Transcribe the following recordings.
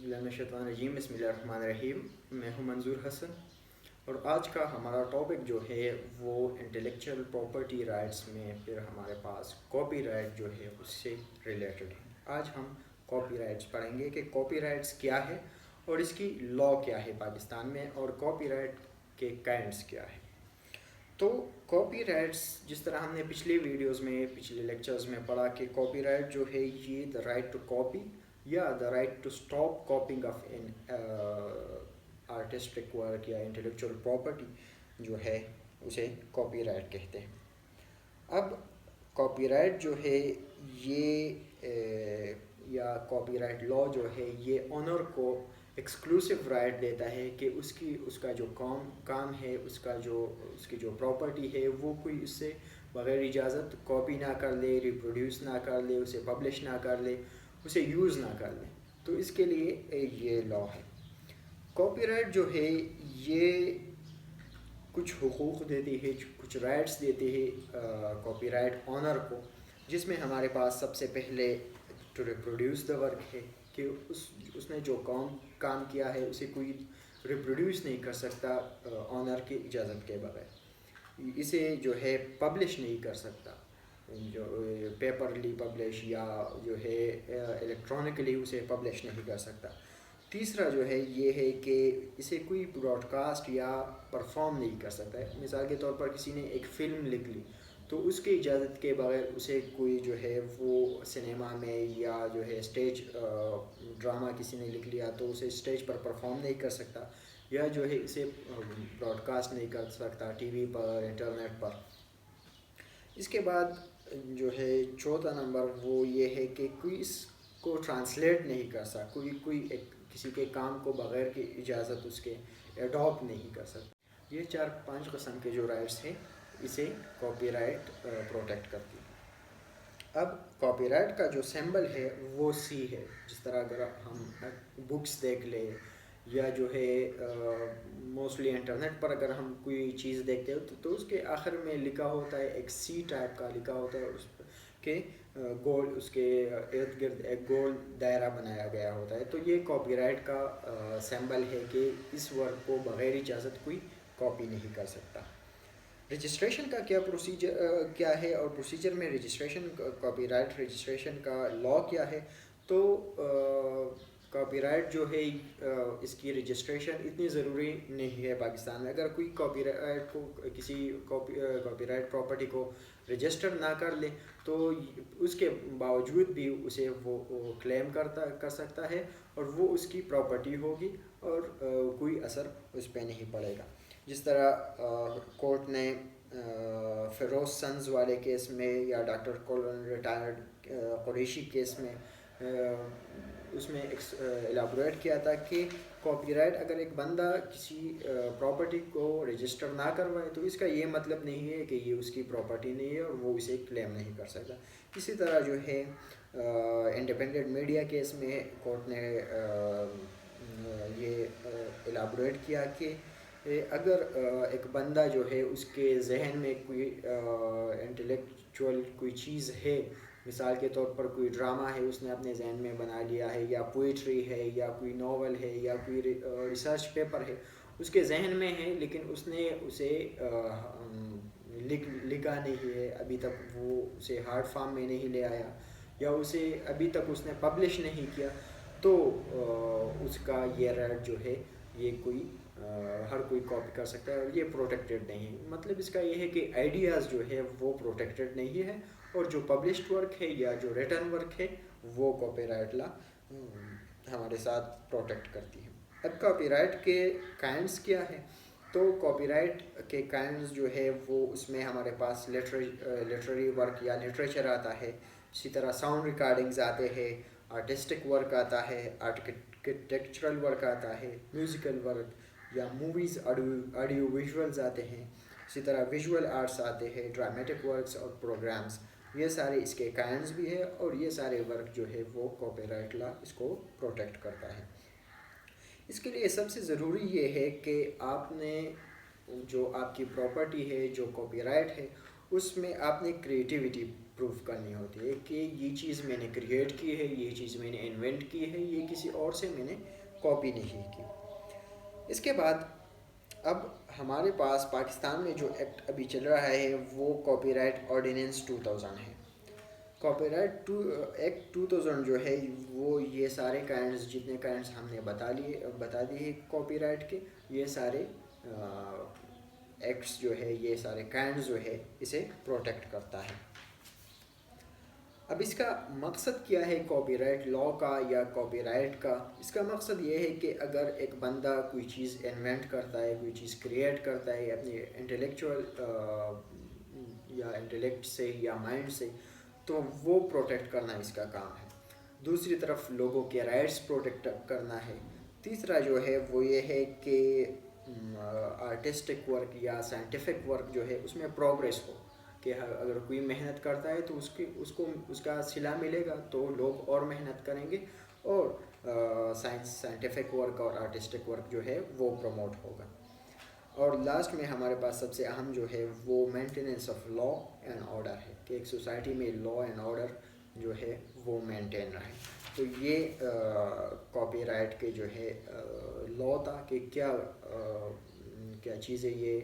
औज़ुबिल्लाहिमिनश्शैतानिर्रजीम बिस्मिल्लाहिर्रहमानिर्रहीम। मैं हूं मंजूर हसन और आज का हमारा टॉपिक जो है वो इंटेलेक्चुअल प्रॉपर्टी राइट्स में फिर हमारे पास कॉपीराइट जो है उससे रिलेटेड है। आज हम कॉपीराइट्स पढ़ेंगे कि कॉपीराइट्स क्या है और इसकी लॉ क्या है पाकिस्तान में और कॉपीराइट के काइंड्स क्या है। तो कॉपीराइट्स जिस तरह हमने पिछले वीडियोस में पिछले लेक्चर्स में पढ़ा कि कॉपीराइट जो है ये द राइट टू कॉपी या the right to stop copying of in artistic work या इंटेलेक्चुअल प्रॉपर्टी जो है उसे कॉपीराइट कहते हैं। अब कॉपीराइट जो है ये या कॉपीराइट लॉ जो है ये ऑनर को एक्सक्लूसिव राइट देता है कि उसका जो काम है उसकी जो प्रॉपर्टी है वो कोई उससे बग़ैर इजाज़त कॉपी ना कर ले, रिप्रोड्यूस ना कर ले, उसे पब्लिश ना कर ले, उसे यूज़ ना कर ले। तो इसके लिए ये लॉ है। कॉपीराइट जो है ये कुछ हुकूक़ देती है, कुछ राइट्स देती है कॉपीराइट ऑनर को, जिसमें हमारे पास सबसे पहले टू रिप्रोड्यूस द वर्क है कि उसने जो काम किया है उसे कोई रिप्रोड्यूस नहीं कर सकता ऑनर की इजाज़त के बगैर। इसे जो है पब्लिश नहीं कर सकता, जो पेपरली पब्लिश या जो है इलेक्ट्रॉनिकली उसे पब्लिश नहीं कर सकता। तीसरा जो है ये है कि इसे कोई ब्रॉडकास्ट या परफॉर्म नहीं कर सकता है। मिसाल के तौर पर किसी ने एक फ़िल्म लिख ली तो उसकी इजाज़त के बगैर उसे कोई जो है वो सिनेमा में या जो है स्टेज ड्रामा किसी ने लिख लिया तो उसे स्टेज पर परफॉर्म नहीं कर सकता या जो है इसे ब्रॉडकास्ट नहीं कर सकता टीवी पर, इंटरनेट पर। इसके बाद जो है चौथा नंबर वो ये है कि कोई इसको ट्रांसलेट नहीं कर सकता, किसी के काम को बग़ैर की इजाज़त उसके एडॉप्ट नहीं कर सकता। ये 4-5 किस्म के जो राइट्स हैं इसे कॉपीराइट प्रोटेक्ट करती है। अब कॉपीराइट का जो सिंबल है वो सी है। जिस तरह अगर हम बुक्स देख ले या जो है मोस्टली इंटरनेट पर अगर हम कोई चीज़ देखते हो तो उसके आखिर में लिखा होता है, एक सी टाइप का लिखा होता है उस के गोल, उसके इर्द गिर्द एक गोल दायरा बनाया गया होता है। तो ये कॉपीराइट का सिंबल है कि इस वर्क को बग़ैर इजाज़त कोई कॉपी नहीं कर सकता। रजिस्ट्रेशन का क्या है और प्रोसीजर में रजिस्ट्रेशन कॉपीराइट रजिस्ट्रेशन का लॉ क्या है। तो कॉपीराइट जो है इसकी रजिस्ट्रेशन इतनी ज़रूरी नहीं है पाकिस्तान में। अगर कोई कॉपीराइट को किसी कॉपीराइट प्रॉपर्टी को रजिस्टर ना कर ले तो उसके बावजूद भी उसे वो क्लेम कर सकता है और वो उसकी प्रॉपर्टी होगी और कोई असर उस पर नहीं पड़ेगा। जिस तरह कोर्ट ने फ़िरोज़ सन्स वाले केस में या doctor colon retired Qureshi case में उसमें एलाबोरेट किया था कि कॉपीराइट अगर एक बंदा किसी प्रॉपर्टी को रजिस्टर ना करवाए तो इसका ये मतलब नहीं है कि ये उसकी प्रॉपर्टी नहीं है और वो इसे क्लेम नहीं कर सकता। इसी तरह जो है इंडिपेंडेंट मीडिया केस में कोर्ट ने ये एलाबोरेट किया कि अगर एक बंदा जो है उसके जहन में कोई इंटेलेक्चुअल कोई चीज़ है, मिसाल के तौर पर कोई ड्रामा है उसने अपने जहन में बना लिया है या पोइट्री है या कोई नावल है या कोई रिसर्च पेपर है उसके जहन में है लेकिन उसने उसे लिखा नहीं है अभी तक, वो उसे हार्ड फॉर्म में नहीं ले आया या उसे अभी तक उसने पब्लिश नहीं किया, तो उसका ये राइट जो है ये हर कोई कॉपी कर सकता है और ये प्रोटेक्टेड नहीं है। मतलब इसका ये है कि आइडियाज़ जो है वो प्रोटेक्टेड नहीं है और जो पब्लिश्ड वर्क है या जो रिटन वर्क है वो कॉपीराइट लॉ हमारे साथ प्रोटेक्ट करती है। अब कॉपीराइट के काइंड्स क्या है। तो कॉपीराइट के काइंड्स जो है वो उसमें हमारे पास लिटरेरी वर्क या लिटरेचर आता है, इसी तरह साउंड रिकॉर्डिंग्स आते हैं, आर्टिस्टिक वर्क आता है, आर्किटेक्चरल वर्क आता है, म्यूज़िकल वर्क या मूवीज़ ऑडियो विजुअल्स आते हैं, इसी तरह विजुअल आर्ट्स आते हैं, ड्रामेटिक वर्क्स और प्रोग्राम्स। ये सारे इसके काइंड्स भी है और ये सारे वर्क जो है वो कॉपीराइट लॉ इसको प्रोटेक्ट करता है। इसके लिए सबसे ज़रूरी ये है कि आपने जो आपकी प्रॉपर्टी है, जो कॉपीराइट है, उसमें आपने क्रिएटिविटी پروف کرنی ہوتی ہے کہ یہ چیز میں نے کریٹ کی ہے، یہ چیز میں نے انوینٹ کی ہے، یہ کسی اور سے میں نے کاپی نہیں کی۔ اس کے بعد اب ہمارے پاس پاکستان میں جو ایکٹ ابھی چل رہا ہے وہ کاپی رائٹ آرڈیننس 2000 ہے۔ کاپی رائٹ ایکٹ 2000 جو ہے وہ یہ سارے کائنڈز، جتنے کائنڈز ہم نے بتا دیے کاپی رائٹ کے، یہ سارے ایکٹس جو ہے، یہ سارے کائنڈز جو ہے اسے پروٹیکٹ کرتا ہے۔ اب اس کا مقصد کیا ہے کاپی رائٹ لا کا یا کاپی رائٹ کا؟ اس کا مقصد یہ ہے کہ اگر ایک بندہ کوئی چیز انوینٹ کرتا ہے، کوئی چیز کریٹ کرتا ہے اپنے انٹلیکچوئل یا انٹلیکٹ سے یا مائنڈ سے، تو وہ پروٹیکٹ کرنا اس کا کام ہے۔ دوسری طرف لوگوں کے رائٹس پروٹیکٹ کرنا ہے۔ تیسرا جو ہے وہ یہ ہے کہ آرٹسٹک ورک یا سائنٹیفک ورک جو ہے اس میں پروگریس ہو، کہ اگر کوئی محنت کرتا ہے تو اس کا صلہ ملے گا، تو لوگ اور محنت کریں گے اور سائنٹیفک ورک اور آرٹسٹک ورک جو ہے وہ پروموٹ ہوگا۔ اور لاسٹ میں ہمارے پاس سب سے اہم جو ہے وہ maintenance of law and order ہے، کہ ایک سوسائٹی میں لا اینڈ آرڈر جو ہے وہ مینٹین رہے۔ تو یہ کاپی رائٹ کے جو ہے لا تھا کہ کیا چیزیں یہ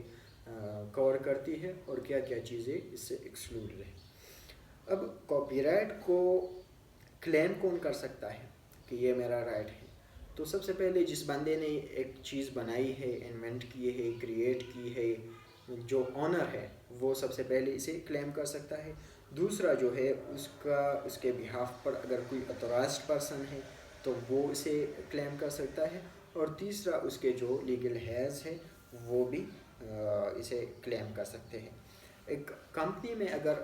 کور کرتی ہے اور کیا چیزیں اس سے ایکسکلوڈ رہے۔ اب کاپی رائٹ کو کلیم کون کر سکتا ہے کہ یہ میرا رائٹ ہے؟ تو سب سے پہلے جس بندے نے ایک چیز بنائی ہے، انوینٹ کی ہے، کریٹ کی ہے، جو آنر ہے وہ سب سے پہلے اسے کلیم کر سکتا ہے۔ دوسرا جو ہے اس کے بہاف پر اگر کوئی اتورائزڈ پرسن ہے تو وہ اسے کلیم کر سکتا ہے۔ اور تیسرا اس کے جو لیگل ہیئرز ہے وہ بھی اسے کلیم کر سکتے ہیں۔ ایک کمپنی میں اگر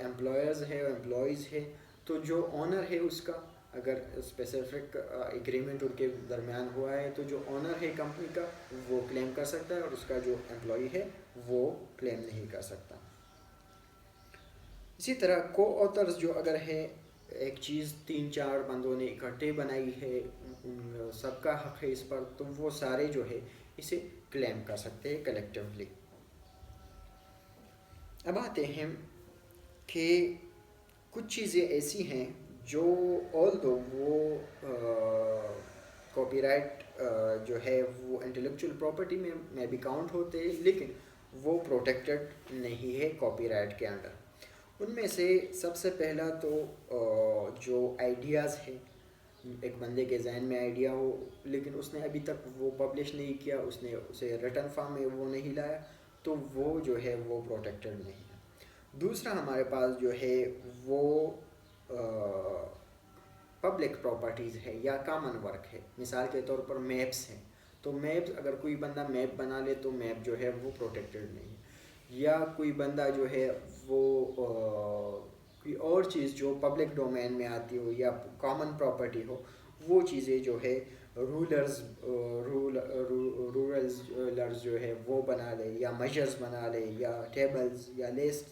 امپلائرز ہے اور امپلائیز ہے تو جو آنر ہے اس کا اگر اسپیسیفک ایگریمنٹ ان کے درمیان ہوا ہے تو جو آنر ہے کمپنی کا وہ کلیم کر سکتا ہے اور اس کا جو امپلائی ہے وہ کلیم نہیں کر سکتا۔ اسی طرح کو آتھرز جو اگر ہے، ایک چیز 3-4 بندوں نے اکٹھے بنائی ہے، سب کا حق ہے اس پر، تو وہ سارے جو ہے اسے کلیم کر سکتے ہیں کلیکٹیولی۔ اب آتے ہیں کہ کچھ چیزیں ایسی ہیں جو آلدو وہ کاپی رائٹ جو ہے وہ انٹلیکچوئل پراپرٹی میں بھی کاؤنٹ ہوتے ہیں، لیکن وہ پروٹیکٹڈ نہیں ہے کاپی رائٹ کے انڈر۔ ان میں سے سب سے پہلا تو جو آئیڈیاز ہیں، ایک بندے کے ذہن میں آئیڈیا ہو لیکن اس نے ابھی تک وہ پبلش نہیں کیا، اس نے اسے ریٹن فارم میں وہ نہیں لایا، تو وہ جو ہے وہ پروٹیکٹڈ نہیں ہے۔ دوسرا ہمارے پاس جو ہے وہ پبلک پراپرٹیز ہے یا کامن ورک ہے۔ مثال کے طور پر میپس ہیں، تو میپس اگر کوئی بندہ میپ بنا لے تو میپ جو ہے وہ پروٹیکٹڈ نہیں ہے۔ یا کوئی بندہ جو ہے وہ کوئی اور چیز جو پبلک ڈومین میں آتی ہو یا کامن پراپرٹی ہو، وہ چیزیں جو ہے رولرز جو ہے وہ بنا لے یا میجرز بنا لے یا ٹیبلز یا لسٹ،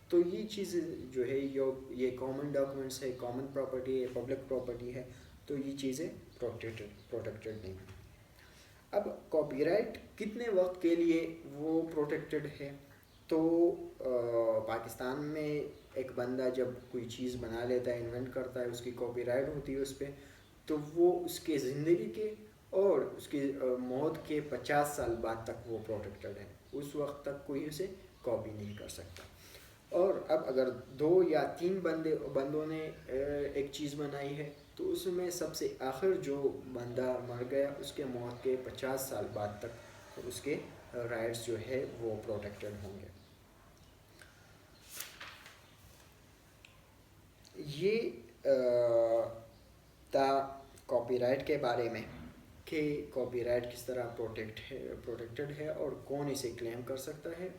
تو یہ چیزیں جو ہے یہ کامن ڈاکومنٹس ہے، کامن پراپرٹی ہے، پبلک پراپرٹی ہے، تو یہ چیزیں پروٹیکٹڈ نہیں ہیں۔ اب کاپی رائٹ کتنے وقت کے لیے وہ پروٹیکٹڈ ہے؟ تو پاکستان میں ایک بندہ جب کوئی چیز بنا لیتا ہے، انوینٹ کرتا ہے، اس کی کاپی رائٹ ہوتی ہے اس پہ، تو وہ اس کے زندگی کے اور اس کی موت کے 50 سال بعد تک وہ پروٹیکٹڈ ہے۔ اس وقت تک کوئی اسے کاپی نہیں کر سکتا۔ اور اب اگر 2 یا 3 بندوں نے ایک چیز بنائی ہے تو اس میں سب سے آخر جو بندہ مر گیا اس کے موت کے 50 سال بعد تک اس کے رائٹس جو ہے وہ پروٹیکٹڈ ہوں گے۔ یہ تھا کاپی رائٹ کے بارے میں کہ کاپی رائٹ کس طرح پروٹیکٹڈ ہے اور کون اسے کلیم کر سکتا ہے۔